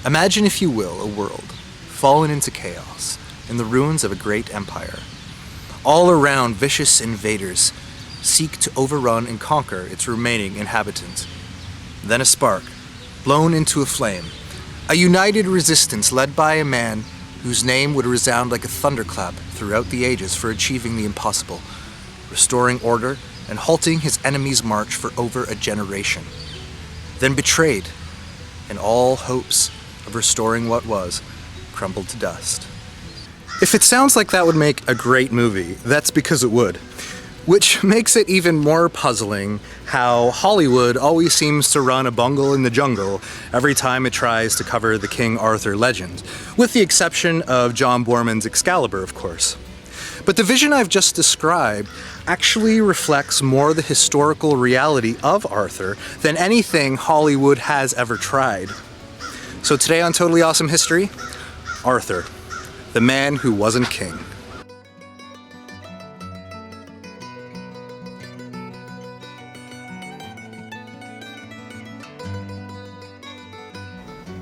Imagine, if you will, a world fallen into chaos in the ruins of a great empire. All around, vicious invaders seek to overrun and conquer its remaining inhabitants. Then a spark, blown into a flame, a united resistance led by a man whose name would resound like a thunderclap throughout the ages for achieving the impossible, restoring order and halting his enemy's march for over a generation. Then betrayed, and all hopes of restoring what was crumbled to dust. If it sounds like that would make a great movie, that's because it would. Which makes it even more puzzling how Hollywood always seems to run a bungle in the jungle every time it tries to cover the King Arthur legend, with the exception of John Boorman's Excalibur, of course. But the vision I've just described actually reflects more the historical reality of Arthur than anything Hollywood has ever tried. So today on Totally Awesome History, Arthur, the man who wasn't king.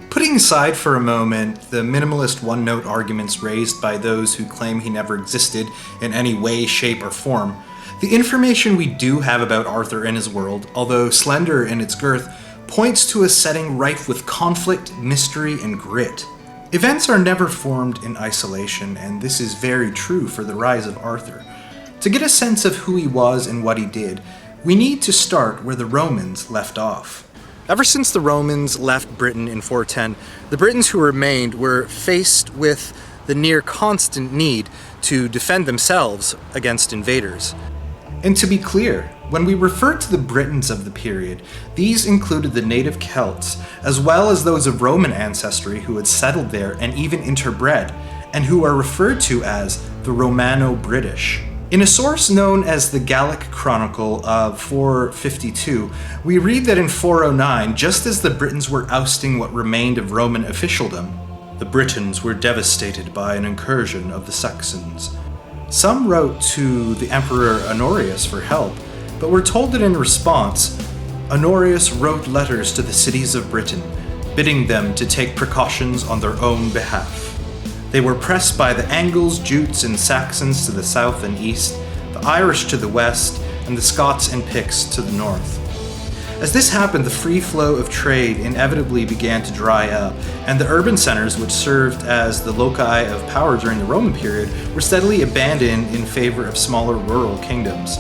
Putting aside for a moment the minimalist one-note arguments raised by those who claim he never existed in any way, shape, or form, the information we do have about Arthur and his world, although slender in its girth, points to a setting rife with conflict, mystery, and grit. Events are never formed in isolation, and this is very true for the rise of Arthur. To get a sense of who he was and what he did, we need to start where the Romans left off. Ever since the Romans left Britain in 410, the Britons who remained were faced with the near constant need to defend themselves against invaders. And to be clear, when we refer to the Britons of the period, these included the native Celts, as well as those of Roman ancestry who had settled there and even interbred, and who are referred to as the Romano-British. In a source known as the Gallic Chronicle of 452, we read that in 409, just as the Britons were ousting what remained of Roman officialdom, the Britons were devastated by an incursion of the Saxons. Some wrote to the Emperor Honorius for help, but were told that in response, Honorius wrote letters to the cities of Britain, bidding them to take precautions on their own behalf. They were pressed by the Angles, Jutes, and Saxons to the south and east, the Irish to the west, and the Scots and Picts to the north. As this happened, the free flow of trade inevitably began to dry up, and the urban centers, which served as the loci of power during the Roman period, were steadily abandoned in favor of smaller rural kingdoms.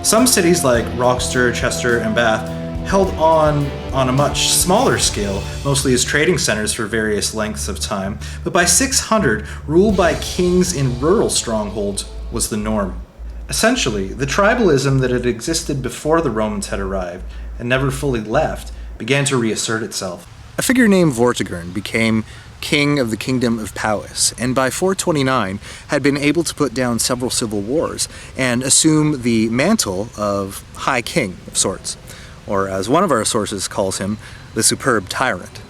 Some cities like Rochester, Chester, and Bath held on a much smaller scale, mostly as trading centers for various lengths of time, but by 600, rule by kings in rural strongholds was the norm. Essentially, the tribalism that had existed before the Romans had arrived, and never fully left, began to reassert itself. A figure named Vortigern became king of the kingdom of Powys, and by 429 had been able to put down several civil wars and assume the mantle of high king of sorts, or as one of our sources calls him, the superb tyrant.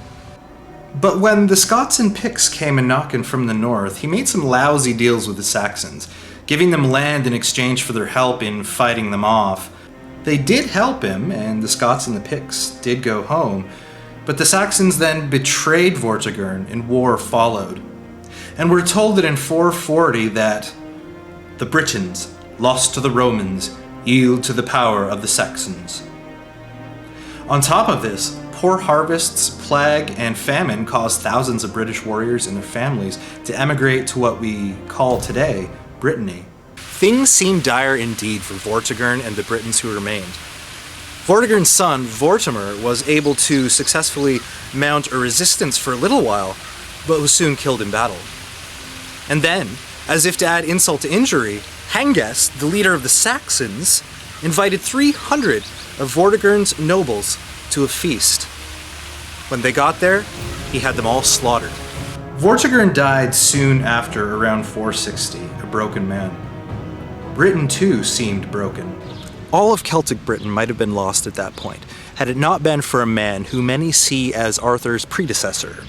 But when the Scots and Picts came a-knockin' from the north, he made some lousy deals with the Saxons, giving them land in exchange for their help in fighting them off. They did help him, and the Scots and the Picts did go home, but the Saxons then betrayed Vortigern, and war followed. And we're told that in 440 that the Britons, lost to the Romans, yield to the power of the Saxons. On top of this, poor harvests, plague, and famine caused thousands of British warriors and their families to emigrate to what we call today Brittany. Things seemed dire indeed for Vortigern and the Britons who remained. Vortigern's son, Vortimer, was able to successfully mount a resistance for a little while, but was soon killed in battle. And then, as if to add insult to injury, Hengest, the leader of the Saxons, invited 300 of Vortigern's nobles to a feast. When they got there, he had them all slaughtered. Vortigern died soon after, around 460, a broken man. Britain too seemed broken. All of Celtic Britain might have been lost at that point, had it not been for a man who many see as Arthur's predecessor,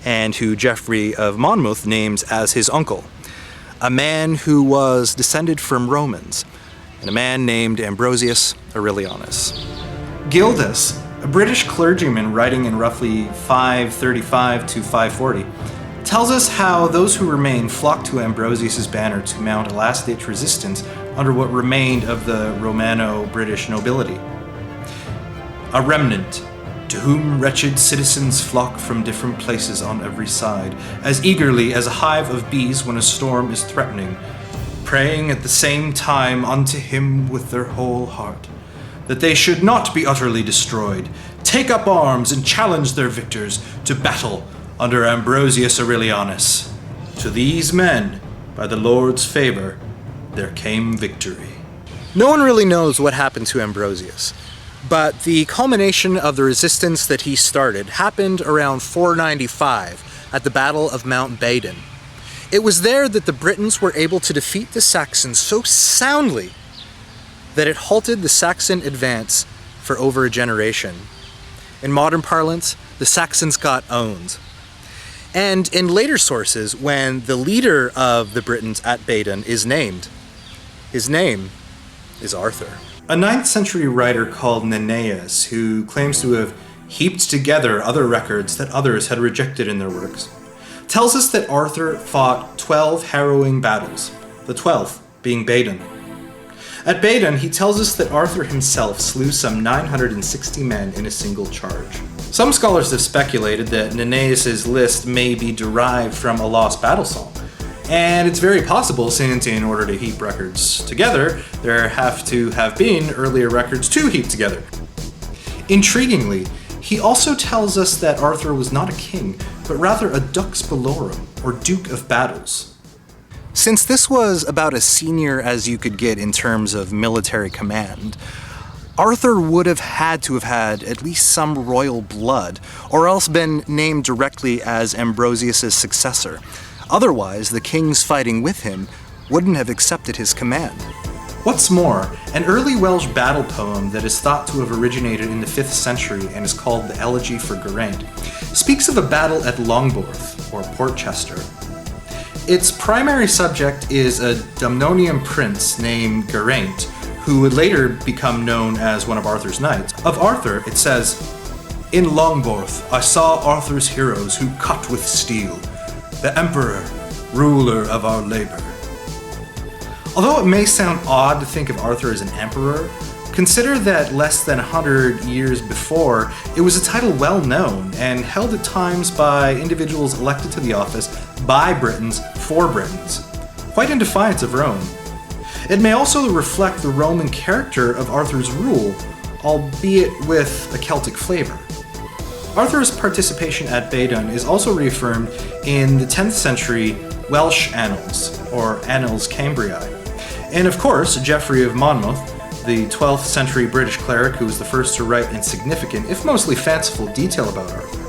and who Geoffrey of Monmouth names as his uncle. A man who was descended from Romans, and a man named Ambrosius Aurelianus. Gildas, A British clergyman writing in roughly 535 to 540 tells us how those who remained flocked to Ambrosius's banner to mount a last-ditch resistance under what remained of the Romano-British nobility. A remnant, to whom wretched citizens flock from different places on every side, as eagerly as a hive of bees when a storm is threatening, praying at the same time unto him with their whole heart, that they should not be utterly destroyed, take up arms and challenge their victors to battle under Ambrosius Aurelianus. To these men, by the Lord's favor, there came victory. No one really knows what happened to Ambrosius, but the culmination of the resistance that he started happened around 495 at the Battle of Mount Badon. It was there that the Britons were able to defeat the Saxons so soundly that it halted the Saxon advance for over a generation. In modern parlance, the Saxons got owned. And in later sources, when the leader of the Britons at Badon is named, his name is Arthur. A 9th century writer called Nennius, who claims to have heaped together other records that others had rejected in their works, tells us that Arthur fought 12 harrowing battles, the 12th being Badon. At Badon, he tells us that Arthur himself slew some 960 men in a single charge. Some scholars have speculated that Nennius's list may be derived from a lost battle song, and it's very possible since in order to heap records together, there have to have been earlier records to heap together. Intriguingly, he also tells us that Arthur was not a king, but rather a dux bellorum, or duke of battles. Since this was about as senior as you could get in terms of military command, Arthur would have had to have had at least some royal blood, or else been named directly as Ambrosius's successor. Otherwise, the kings fighting with him wouldn't have accepted his command. What's more, an early Welsh battle poem that is thought to have originated in the 5th century and is called the Elegy for Geraint speaks of a battle at Longborth, or Portchester. Its primary subject is a Dumnonian prince named Geraint, who would later become known as one of Arthur's knights. Of Arthur, it says, "In Longborth I saw Arthur's heroes who cut with steel, the emperor, ruler of our labor." Although it may sound odd to think of Arthur as an emperor, consider that less than 100 years before, it was a title well known and held at times by individuals elected to the office by Britons for Britons, quite in defiance of Rome. It may also reflect the Roman character of Arthur's rule, albeit with a Celtic flavor. Arthur's participation at Badon is also reaffirmed in the 10th century Welsh Annals, or Annals Cambriae. And of course, Geoffrey of Monmouth, the 12th century British cleric who was the first to write in significant, if mostly fanciful, detail about Arthur.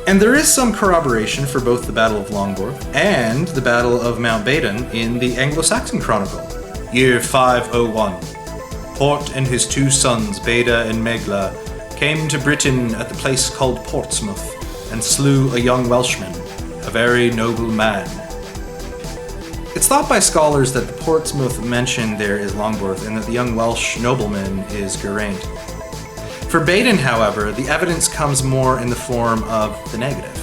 And there is some corroboration for both the Battle of Longborth and the Battle of Mount Badon in the Anglo-Saxon Chronicle. Year 501. Port and his 2 sons, Beda and Megla, came to Britain at the place called Portsmouth, and slew a young Welshman, a very noble man. It's thought by scholars that the Portsmouth mentioned there is Longborth, and that the young Welsh nobleman is Geraint. For Badon, however, the evidence comes more in the form of the negative.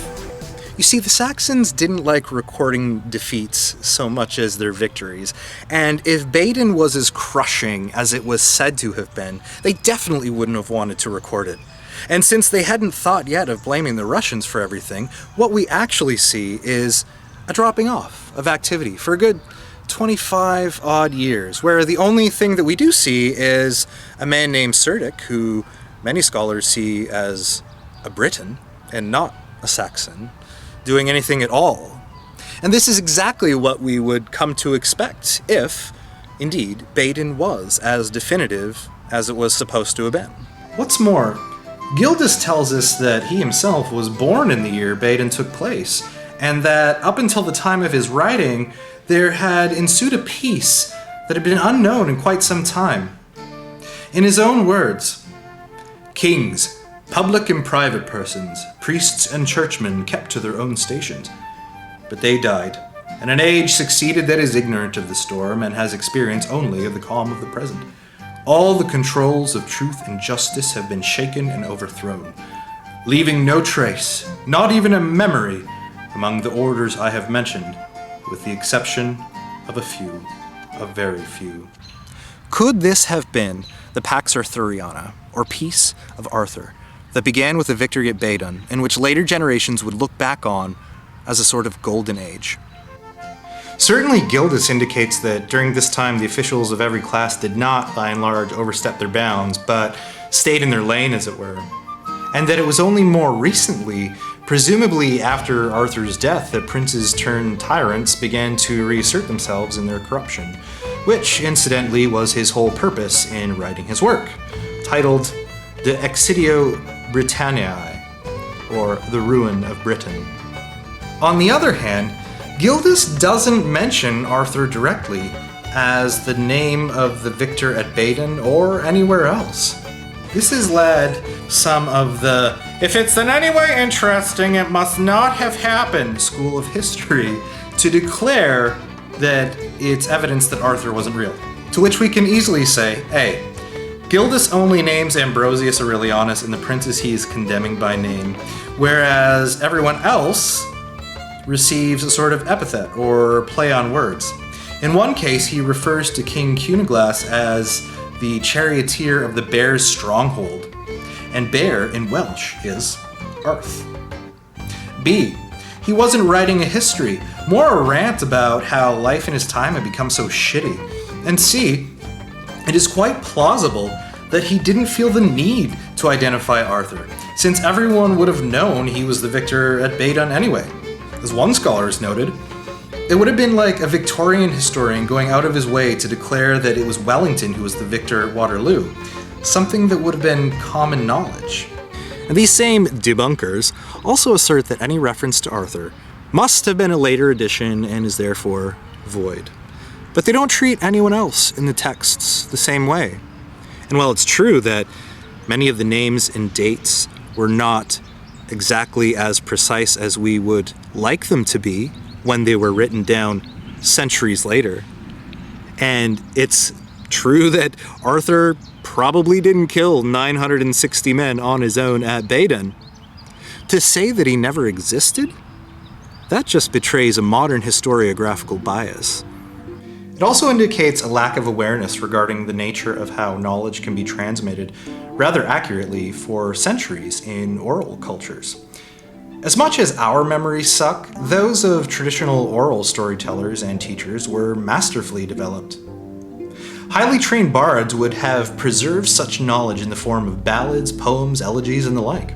You see, the Saxons didn't like recording defeats so much as their victories, and if Badon was as crushing as it was said to have been, they definitely wouldn't have wanted to record it. And since they hadn't thought yet of blaming the Russians for everything, what we actually see is a dropping off of activity for a good 25 odd years, where the only thing that we do see is a man named Cerdic, who many scholars see as a Briton and not a Saxon, doing anything at all. And this is exactly what we would come to expect if, indeed, Badon was as definitive as it was supposed to have been. What's more, Gildas tells us that he himself was born in the year Badon took place, and that up until the time of his writing, there had ensued a peace that had been unknown in quite some time. In his own words, "Kings, public and private persons, priests and churchmen kept to their own stations. But they died, and an age succeeded that is ignorant of the storm and has experience only of the calm of the present. All the controls of truth and justice have been shaken and overthrown, leaving no trace, not even a memory, among the orders I have mentioned, with the exception of a few, a very few. Could this have been the Pax Arthuriana, or Peace of Arthur, that began with the victory at Badon, and which later generations would look back on as a sort of golden age? Certainly, Gildas indicates that during this time the officials of every class did not, by and large, overstep their bounds, but stayed in their lane, as it were. And that it was only more recently, presumably after Arthur's death, that princes turned tyrants began to reassert themselves in their corruption, which, incidentally, was his whole purpose in writing his work, titled De Excidio Britanniae, or The Ruin of Britain. On the other hand, Gildas doesn't mention Arthur directly as the name of the victor at Badon or anywhere else. This has led some of the "if it's in any way interesting, it must not have happened" school of history to declare that it's evidence that Arthur wasn't real. To which we can easily say, A, Gildas only names Ambrosius Aurelianus and the princes he is condemning by name, whereas everyone else receives a sort of epithet or play on words. In one case, he refers to King Cuniglas as the charioteer of the Bear's stronghold, and bear in Welsh is Arth. B, he wasn't writing a history, more a rant about how life in his time had become so shitty. And C, it is quite plausible that he didn't feel the need to identify Arthur, since everyone would have known he was the victor at Badon anyway. As one scholar has noted, it would have been like a Victorian historian going out of his way to declare that it was Wellington who was the victor at Waterloo, something that would have been common knowledge. And these same debunkers also assert that any reference to Arthur must have been a later addition and is therefore void. But they don't treat anyone else in the texts the same way. And while it's true that many of the names and dates were not exactly as precise as we would like them to be when they were written down centuries later, and it's true that Arthur probably didn't kill 960 men on his own at Badon, to say that he never existed? That just betrays a modern historiographical bias. It also indicates a lack of awareness regarding the nature of how knowledge can be transmitted rather accurately for centuries in oral cultures. As much as our memories suck, those of traditional oral storytellers and teachers were masterfully developed. Highly trained bards would have preserved such knowledge in the form of ballads, poems, elegies, and the like.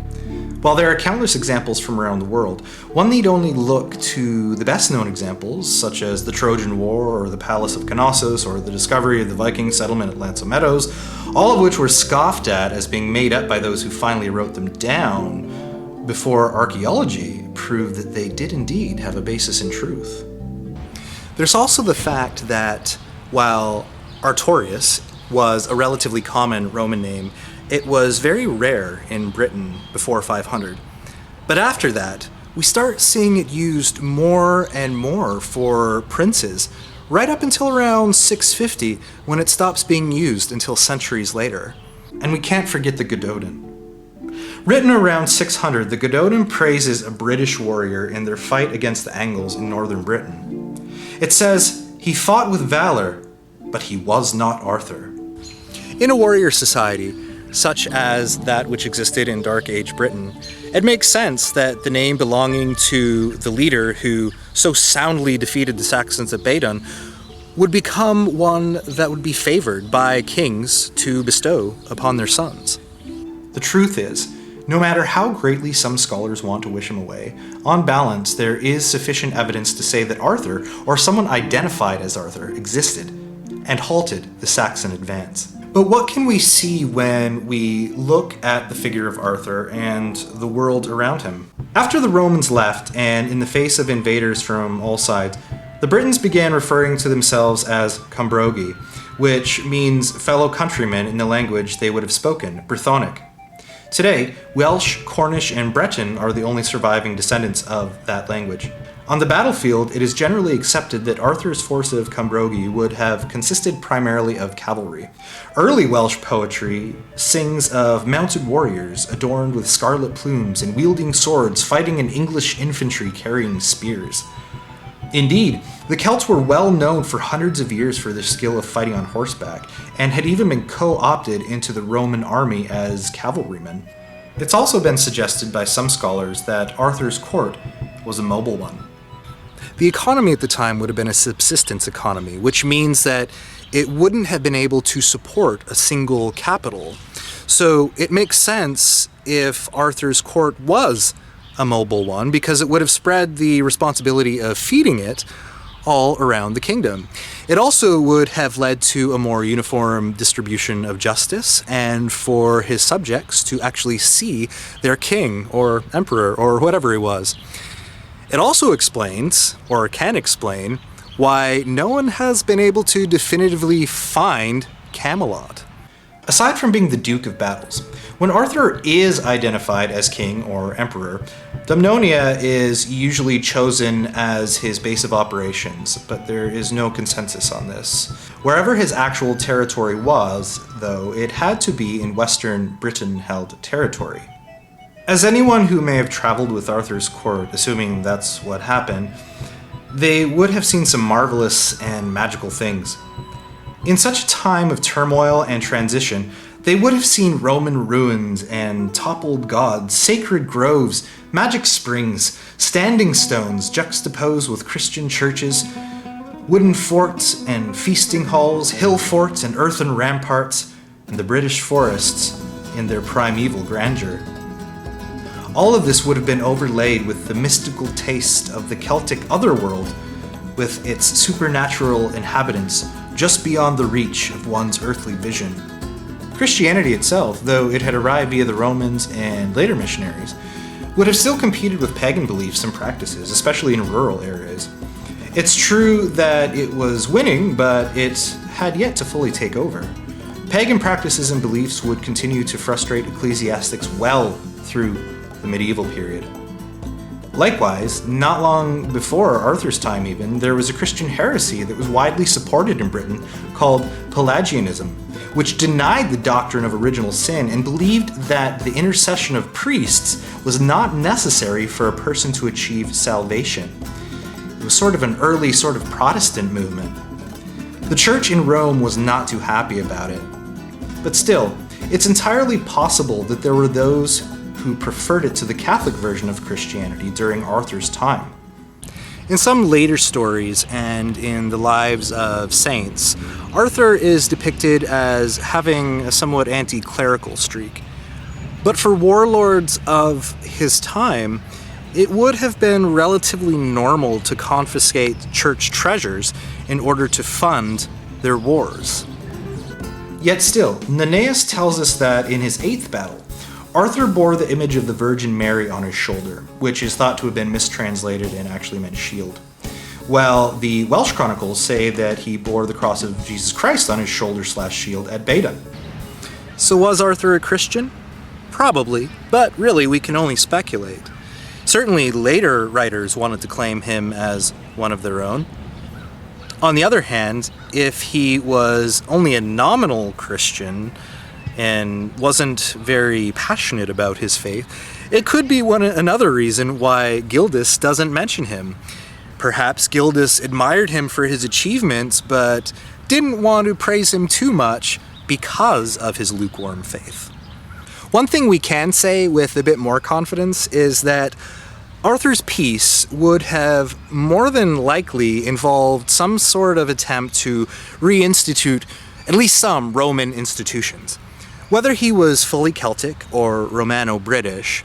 While there are countless examples from around the world, one need only look to the best-known examples, such as the Trojan War, or the Palace of Knossos, or the discovery of the Viking settlement at Lanzo Meadows, all of which were scoffed at as being made up by those who finally wrote them down, before archaeology proved that they did indeed have a basis in truth. There's also the fact that while Artorius was a relatively common Roman name, it was very rare in Britain before 500. But after that, we start seeing it used more and more for princes, right up until around 650, when it stops being used until centuries later. And we can't forget the Gododin. Written around 600, the Gododin praises a British warrior in their fight against the Angles in northern Britain. It says, "He fought with valor, but he was not Arthur." In a warrior society, such as that which existed in Dark Age Britain, it makes sense that the name belonging to the leader who so soundly defeated the Saxons at Badon would become one that would be favored by kings to bestow upon their sons. The truth is, no matter how greatly some scholars want to wish him away, on balance there is sufficient evidence to say that Arthur, or someone identified as Arthur, existed and halted the Saxon advance. But what can we see when we look at the figure of Arthur and the world around him? After the Romans left, and in the face of invaders from all sides, the Britons began referring to themselves as Cambrogi, which means fellow countrymen in the language they would have spoken, Brythonic. Today, Welsh, Cornish, and Breton are the only surviving descendants of that language. On the battlefield, it is generally accepted that Arthur's force of Cambrogi would have consisted primarily of cavalry. Early Welsh poetry sings of mounted warriors adorned with scarlet plumes and wielding swords fighting an English infantry carrying spears. Indeed, the Celts were well known for hundreds of years for their skill of fighting on horseback, and had even been co-opted into the Roman army as cavalrymen. It's also been suggested by some scholars that Arthur's court was a mobile one. The economy at the time would have been a subsistence economy, which means that it wouldn't have been able to support a single capital. So it makes sense if Arthur's court was a mobile one, because it would have spread the responsibility of feeding it all around the kingdom. It also would have led to a more uniform distribution of justice, and for his subjects to actually see their king or emperor or whatever he was. It also explains, or can explain, why no one has been able to definitively find Camelot. Aside from being the Duke of Battles, when Arthur is identified as king or emperor, Dumnonia is usually chosen as his base of operations, but there is no consensus on this. Wherever his actual territory was, though, it had to be in Western Britain-held territory. As anyone who may have traveled with Arthur's court, assuming that's what happened, they would have seen some marvelous and magical things. In such a time of turmoil and transition, they would have seen Roman ruins and toppled gods, sacred groves, magic springs, standing stones juxtaposed with Christian churches, wooden forts and feasting halls, hill forts and earthen ramparts, and the British forests in their primeval grandeur. All of this would have been overlaid with the mystical taste of the Celtic otherworld, with its supernatural inhabitants just beyond the reach of one's earthly vision. Christianity itself, though it had arrived via the Romans and later missionaries, would have still competed with pagan beliefs and practices, especially in rural areas. It's true that it was winning, but it had yet to fully take over. Pagan practices and beliefs would continue to frustrate ecclesiastics well through the medieval period. Likewise, not long before Arthur's time even, there was a Christian heresy that was widely supported in Britain called Pelagianism, which denied the doctrine of original sin and believed that the intercession of priests was not necessary for a person to achieve salvation. It was sort of an early sort of Protestant movement. The church in Rome was not too happy about it. But still, it's entirely possible that there were those who preferred it to the Catholic version of Christianity during Arthur's time. In some later stories and in the lives of saints, Arthur is depicted as having a somewhat anti-clerical streak. But for warlords of his time, it would have been relatively normal to confiscate church treasures in order to fund their wars. Yet still, Nennius tells us that in his 8th battle, Arthur bore the image of the Virgin Mary on his shoulder, which is thought to have been mistranslated and actually meant shield. While the Welsh chronicles say that he bore the cross of Jesus Christ on his shoulder/shield at Badon. So was Arthur a Christian? Probably, but really we can only speculate. Certainly later writers wanted to claim him as one of their own. On the other hand, if he was only a nominal Christian and wasn't very passionate about his faith, it could be another reason why Gildas doesn't mention him. Perhaps Gildas admired him for his achievements, but didn't want to praise him too much because of his lukewarm faith. One thing we can say with a bit more confidence is that Arthur's peace would have more than likely involved some sort of attempt to reinstitute at least some Roman institutions. Whether he was fully Celtic or Romano-British,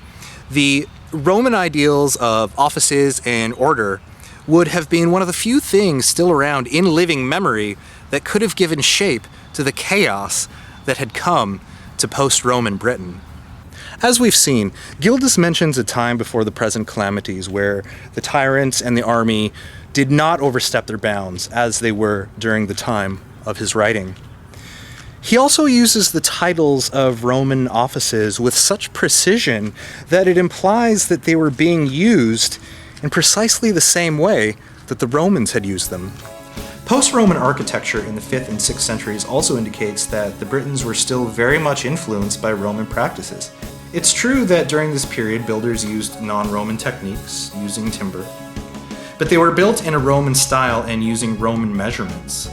the Roman ideals of offices and order would have been one of the few things still around in living memory that could have given shape to the chaos that had come to post-Roman Britain. As we've seen, Gildas mentions a time before the present calamities where the tyrants and the army did not overstep their bounds as they were during the time of his writing. He also uses the titles of Roman offices with such precision that it implies that they were being used in precisely the same way that the Romans had used them. Post-Roman architecture in the 5th and 6th centuries also indicates that the Britons were still very much influenced by Roman practices. It's true that during this period builders used non-Roman techniques, using timber, but they were built in a Roman style and using Roman measurements.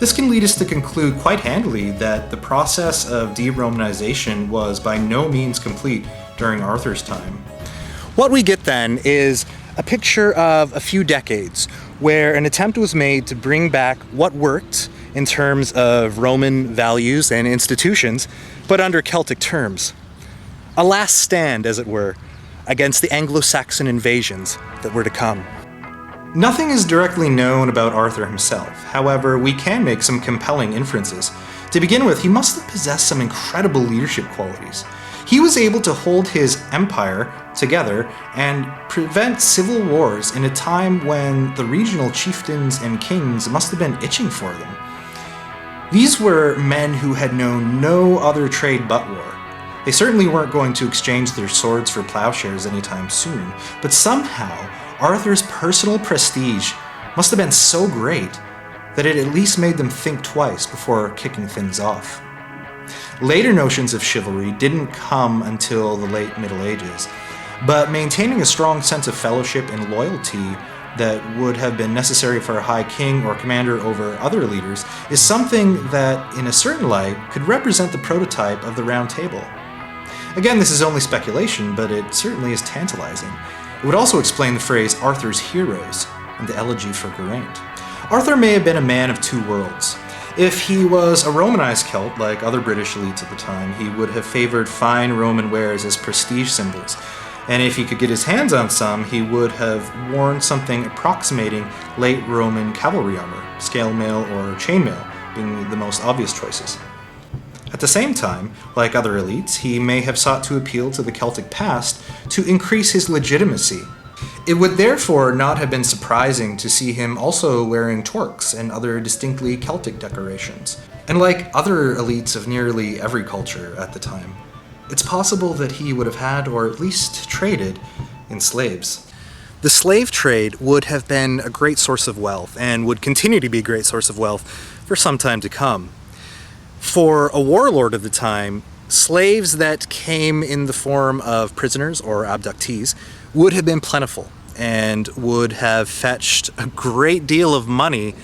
This can lead us to conclude quite handily that the process of de-Romanization was by no means complete during Arthur's time. What we get then is a picture of a few decades where an attempt was made to bring back what worked in terms of Roman values and institutions, but under Celtic terms. A last stand, as it were, against the Anglo-Saxon invasions that were to come. Nothing is directly known about Arthur himself. However, we can make some compelling inferences. To begin with, he must have possessed some incredible leadership qualities. He was able to hold his empire together and prevent civil wars in a time when the regional chieftains and kings must have been itching for them. These were men who had known no other trade but war. They certainly weren't going to exchange their swords for plowshares anytime soon, but somehow Arthur's personal prestige must have been so great that it at least made them think twice before kicking things off. Later notions of chivalry didn't come until the late Middle Ages, but maintaining a strong sense of fellowship and loyalty that would have been necessary for a high king or commander over other leaders is something that, in a certain light, could represent the prototype of the Round Table. Again, this is only speculation, but it certainly is tantalizing. It would also explain the phrase Arthur's heroes and the elegy for Geraint. Arthur may have been a man of two worlds. If he was a Romanized Celt, like other British elites at the time, he would have favored fine Roman wares as prestige symbols. And if he could get his hands on some, he would have worn something approximating late Roman cavalry armor, scale mail or chainmail being the most obvious choices. At the same time, like other elites, he may have sought to appeal to the Celtic past to increase his legitimacy. It would therefore not have been surprising to see him also wearing torques and other distinctly Celtic decorations. And like other elites of nearly every culture at the time, it's possible that he would have had, or at least traded, in slaves. The slave trade would have been a great source of wealth, and would continue to be a great source of wealth for some time to come. For a warlord of the time, slaves that came in the form of prisoners or abductees would have been plentiful and would have fetched a great deal of money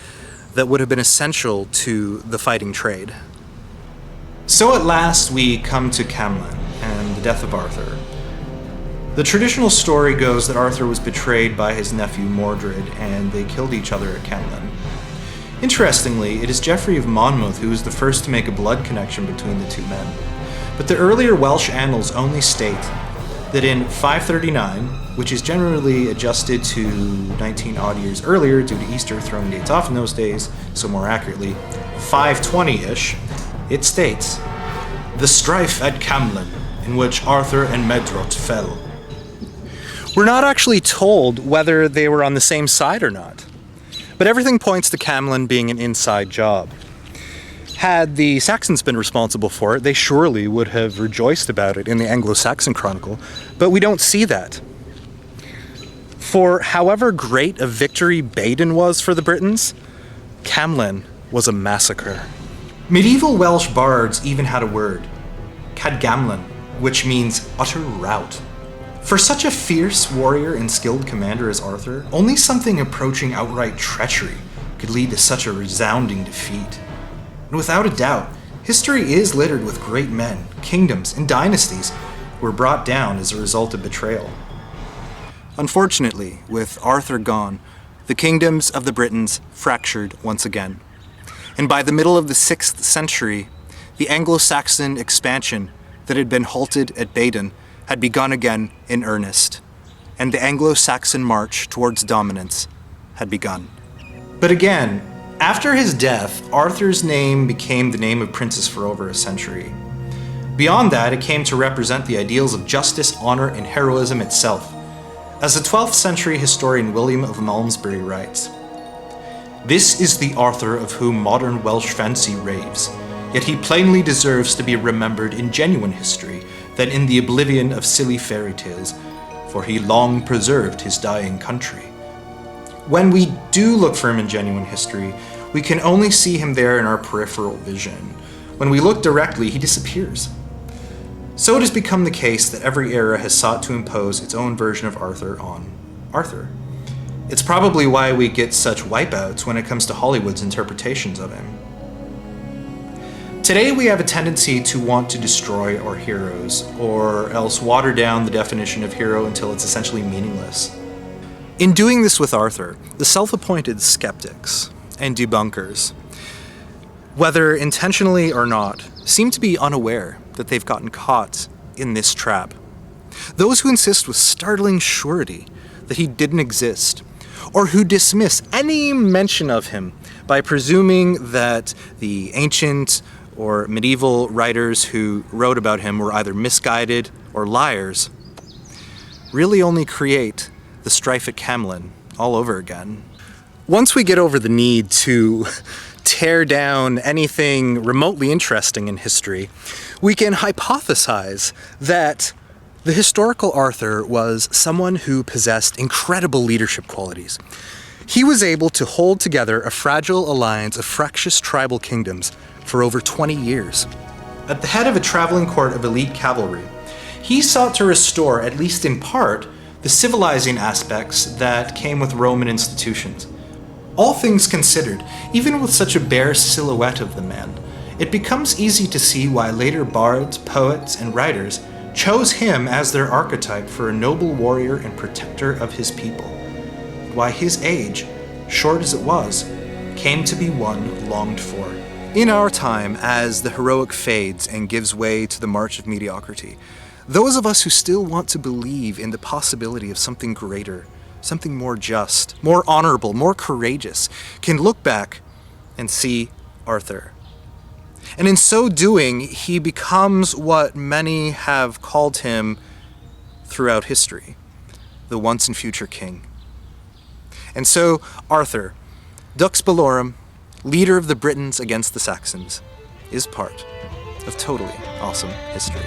that would have been essential to the fighting trade. So at last we come to Camlan and the death of Arthur. The traditional story goes that Arthur was betrayed by his nephew Mordred and they killed each other at Camlan. Interestingly, it is Geoffrey of Monmouth who was the first to make a blood connection between the two men. But the earlier Welsh annals only state that in 539, which is generally adjusted to 19 odd years earlier due to Easter throwing dates off in those days, so more accurately, 520-ish, it states, "The strife at Camlan, in which Arthur and Medrot fell." We're not actually told whether they were on the same side or not, but everything points to Camlan being an inside job. Had the Saxons been responsible for it, they surely would have rejoiced about it in the Anglo-Saxon Chronicle, but we don't see that. For however great a victory Badon was for the Britons, Camlan was a massacre. Medieval Welsh bards even had a word, Cadgamlan, which means utter rout. For such a fierce warrior and skilled commander as Arthur, only something approaching outright treachery could lead to such a resounding defeat. And without a doubt, history is littered with great men, kingdoms, and dynasties who were brought down as a result of betrayal. Unfortunately, with Arthur gone, the kingdoms of the Britons fractured once again. And by the middle of the 6th century, the Anglo-Saxon expansion that had been halted at Badon had begun again in earnest, and the Anglo-Saxon march towards dominance had begun. But again, after his death, Arthur's name became the name of princes for over a century. Beyond that, it came to represent the ideals of justice, honor, and heroism itself. As the 12th century historian William of Malmesbury writes, "This is the Arthur of whom modern Welsh fancy raves, yet he plainly deserves to be remembered in genuine history than in the oblivion of silly fairy tales, for he long preserved his dying country. When we do look for him in genuine history, we can only see him there in our peripheral vision. When we look directly, he disappears. So it has become the case that every era has sought to impose its own version of Arthur on Arthur. It's probably why we get such wipeouts when it comes to Hollywood's interpretations of him. Today we have a tendency to want to destroy our heroes, or else water down the definition of hero until it's essentially meaningless. In doing this with Arthur, the self-appointed skeptics and debunkers, whether intentionally or not, seem to be unaware that they've gotten caught in this trap. Those who insist with startling surety that he didn't exist, or who dismiss any mention of him by presuming that the ancient or medieval writers who wrote about him were either misguided or liars, really only create the strife at Camlin all over again. Once we get over the need to tear down anything remotely interesting in history, we can hypothesize that the historical Arthur was someone who possessed incredible leadership qualities. He was able to hold together a fragile alliance of fractious tribal kingdoms for over 20 years. At the head of a traveling court of elite cavalry, he sought to restore, at least in part, the civilizing aspects that came with Roman institutions. All things considered, even with such a bare silhouette of the man, it becomes easy to see why later bards, poets, and writers chose him as their archetype for a noble warrior and protector of his people. Why his age, short as it was, came to be one longed for. In our time, as the heroic fades and gives way to the march of mediocrity, those of us who still want to believe in the possibility of something greater, something more just, more honorable, more courageous, can look back and see Arthur. And in so doing, he becomes what many have called him throughout history, the once and future king. And so Arthur, Dux Bellorum, leader of the Britons against the Saxons, is part of totally awesome history.